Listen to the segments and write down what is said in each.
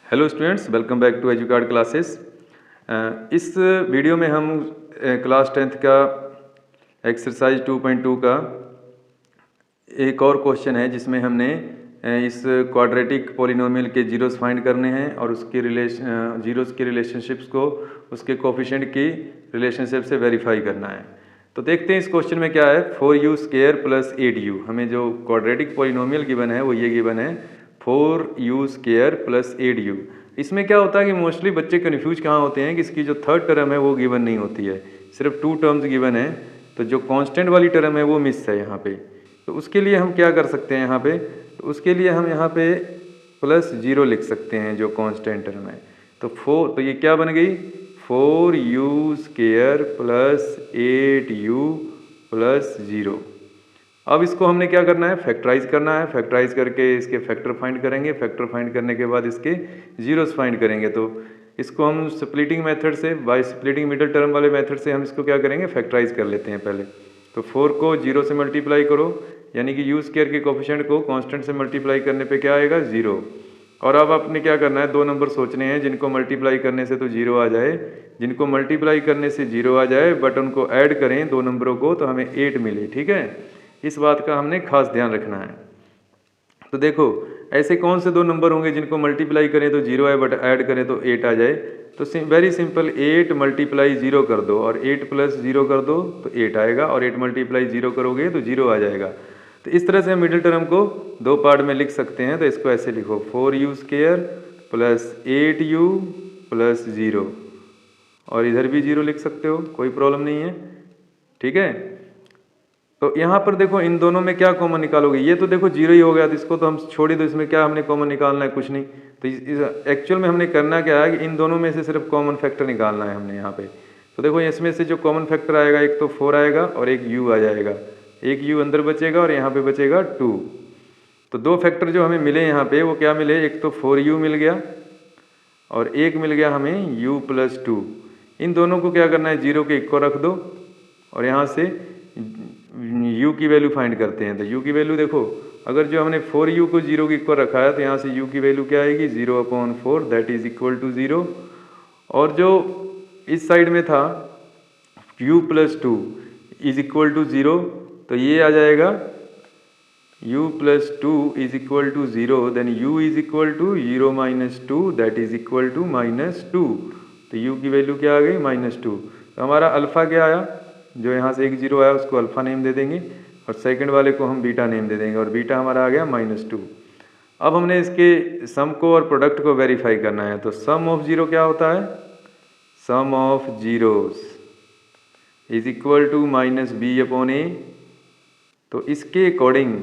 Hello students, welcome back to Educard classes. इस video में हम क्लास 10th का एक्सरसाइज 2.2 का एक और क्वेश्चन है जिसमें हमने इस क्वाड्रेटिक पॉलिनोमियल के जीरोस फाइंड करने हैं और उसके जीरोस के रिलेशनशिप्स को उसके कोफिशिएंट की रिलेशनशिप से वेरीफाई करना है। तो देखते हैं इस क्वेश्चन में क्या है। 4u² प्लस 8u, हमें जो क्वाड्रेटिक पॉलिनोमियल गिवन है वो ये गिवन है 4u² प्लस 8u। इसमें क्या होता है कि मोस्टली बच्चे कन्फ्यूज कहाँ होते हैं कि इसकी जो थर्ड टर्म है वो गिवन नहीं होती है, सिर्फ 2 टर्म्स गिवन है, तो जो कांस्टेंट वाली टर्म है वो मिस है यहाँ पे। तो उसके लिए हम क्या कर सकते हैं यहाँ पे, तो उसके लिए हम यहाँ पे +0 लिख सकते हैं जो कांस्टेंट टर्म है। तो ये क्या बन गई 4u² प्लस 8u प्लस 0। अब इसको हमने क्या करना है, फैक्टराइज करना है। फैक्टराइज करके इसके फैक्टर फाइंड करेंगे, फैक्टर फाइंड करने के बाद इसके जीरोस फाइंड करेंगे। तो इसको हम स्प्लिटिंग मेथड से, बाय स्प्लिटिंग मिडिल टर्म वाले मेथड से हम इसको क्या करेंगे, फैक्टराइज कर लेते हैं पहले। तो 4 को 0 से मल्टीप्लाई करो, यानी कि u² के कोफिशिएंट को कांस्टेंट से मल्टीप्लाई करने पे क्या आएगा 0। और अब आपने क्या करना है, 2 नंबर सोचने हैं जिनको मल्टीप्लाई करने से तो 0 आ जाए, जिनको मल्टीप्लाई करने से 0 आ जाए बट उनको ऐड करें 2 नंबरों को तो हमें 8 मिले। ठीक है, इस बात का हमने खास ध्यान रखना है। तो देखो ऐसे कौन से 2 नंबर होंगे जिनको मल्टीप्लाई करें तो 0 आए बट ऐड करें तो 8 आ जाए। तो वेरी सिंपल, 8 मल्टीप्लाई 0 कर दो और 8 प्लस 0 कर दो तो 8 आएगा, और 8 मल्टीप्लाई 0 करोगे तो 0 आ जाएगा। तो इस तरह से हम मिडिल टर्म को 2 पार्ट में लिख सकते हैं। तो इसको ऐसे लिखो 4u² प्लस 8u प्लस 0, और इधर भी 0 लिख सकते हो, कोई प्रॉब्लम नहीं है। ठीक है, तो यहाँ पर देखो इन दोनों में क्या कॉमन निकालोगे, ये तो देखो 0 ही हो गया, तो इसको तो हम छोड़ ही दो, इसमें क्या हमने कॉमन निकालना है, कुछ नहीं। तो एक्चुअल में हमने करना क्या है कि इन दोनों में से सिर्फ कॉमन फैक्टर निकालना है हमने यहाँ पे। तो देखो इसमें से जो कॉमन फैक्टर आएगा, एक तो 4 आएगा और एक u आ जाएगा, एक u अंदर बचेगा और यहाँ पे बचेगा 2। तो 2 फैक्टर जो हमें मिले यहाँ पे वो क्या मिले, एक तो 4u मिल गया और एक मिल गया हमें u प्लस 2। इन दोनों को क्या करना है, 0 के इक्वल रख दो और यहाँ से u की वैल्यू फाइंड करते हैं। तो u की वैल्यू देखो, अगर जो हमने 4u को 0 के इक्वल रखा है तो यहाँ से u की वैल्यू क्या आएगी 0/4, दैट इज इक्वल टू 0। और जो इस साइड में था u plus 2 is equal to 0, तो ये आ जाएगा u plus 2 is equal to 0, then u is equal to 0 minus 2, that is equal to -2। तो u की वैल्यू क्या आ गई -2। तो हमारा अल्फ़ा क्या आया, जो यहाँ से एक 0 आया उसको अल्फ़ा नेम दे देंगे और सेकंड वाले को हम बीटा नेम दे देंगे, और बीटा हमारा आ गया -2। अब हमने इसके सम को और प्रोडक्ट को वेरीफाई करना है। तो सम ऑफ 0 क्या होता है, sum of zeros is equal to -b/a। तो इसके अकॉर्डिंग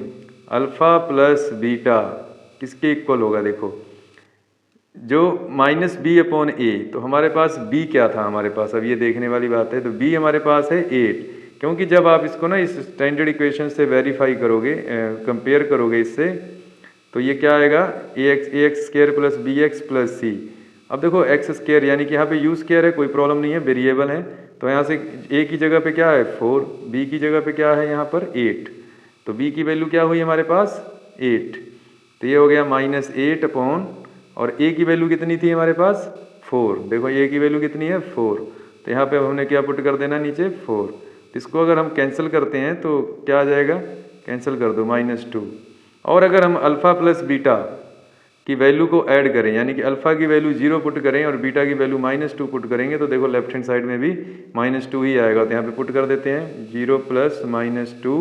अल्फ़ा प्लस बीटा किसके इक्वल होगा, देखो जो -b/a, तो हमारे पास b क्या था हमारे पास, अब ये देखने वाली बात है। तो b हमारे पास है 8, क्योंकि जब आप इसको ना इस स्टैंडर्ड इक्वेशन से वेरीफाई करोगे, कंपेयर करोगे इससे, तो ये क्या आएगा ax² plus bx plus c। अब देखो x² यानी कि यहाँ पे u² है, कोई प्रॉब्लम नहीं है, वेरिएबल है। तो यहाँ से a की जगह पे क्या है 4, b की जगह पे क्या है यहाँ पर 8, तो b की वैल्यू क्या हुई हमारे पास 8। तो ये हो गया -8 और a की वैल्यू कितनी थी हमारे पास 4। देखो a की वैल्यू कितनी है 4, तो यहाँ पे हमने क्या पुट कर देना नीचे 4। तो इसको अगर हम कैंसिल करते हैं तो क्या आ जाएगा, कैंसिल कर दो -2। और अगर हम अल्फ़ा प्लस बीटा की वैल्यू को ऐड करें, यानी कि अल्फ़ा की वैल्यू 0 पुट करें और बीटा की वैल्यू -2 पुट करेंगे, तो देखो लेफ्ट हैंड साइड में भी -2 ही आएगा। तो यहाँ पे पुट कर देते हैं 0 प्लस -2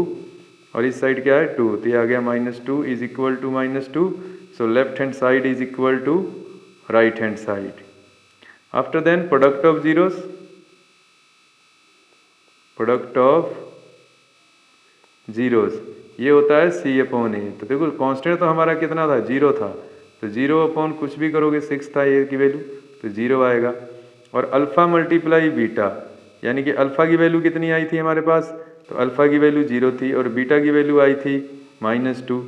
और इस साइड क्या है 2, तो ये आ गया -2 is equal to -2। So left hand side is equal to right hand side. After then product of zeros, product of zeros ये होता है c/a। तो देखो कांस्टेंट तो हमारा कितना था 0 था, तो 0 कुछ भी करोगे 6 था a की वैल्यू, तो 0 आएगा। और अल्फ़ा मल्टीप्लाई बीटा, यानी कि अल्फ़ा की वैल्यू कितनी आई थी हमारे पास, तो अल्फ़ा की वैल्यू 0 थी और बीटा की वैल्यू आई थी -2।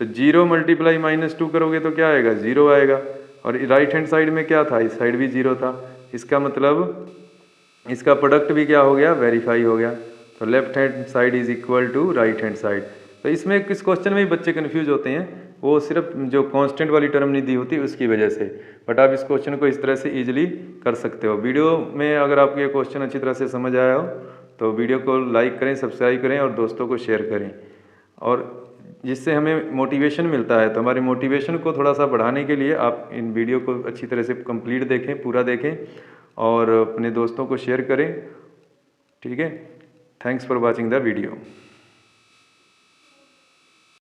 तो 0 मल्टीप्लाई -2 करोगे तो क्या आएगा 0 आएगा। और राइट हैंड साइड में क्या था, इस साइड भी 0 था, इसका मतलब इसका प्रोडक्ट भी क्या हो गया, वेरीफाई हो गया। तो left hand side is equal to right hand side. तो इसमें किस क्वेश्चन में भी बच्चे कंफ्यूज होते हैं वो सिर्फ जो कांस्टेंट वाली टर्म नहीं दी होती उसकी वजह से। बट आप इस क्वेश्चन को इस तरह से इजीली कर सकते हो। वीडियो में अगर आपको ये क्वेश्चन अच्छी तरह से समझ आया हो तो वीडियो को लाइक करें, सब्सक्राइब करें और दोस्तों को शेयर करें, और जिससे हमें मोटिवेशन मिलता है। तो हमारे मोटिवेशन को थोड़ा सा बढ़ाने के लिए आप इन वीडियो को अच्छी तरह से कंप्लीट देखें, पूरा देखें और अपने दोस्तों को शेयर करें। ठीक है, thanks for watching the video.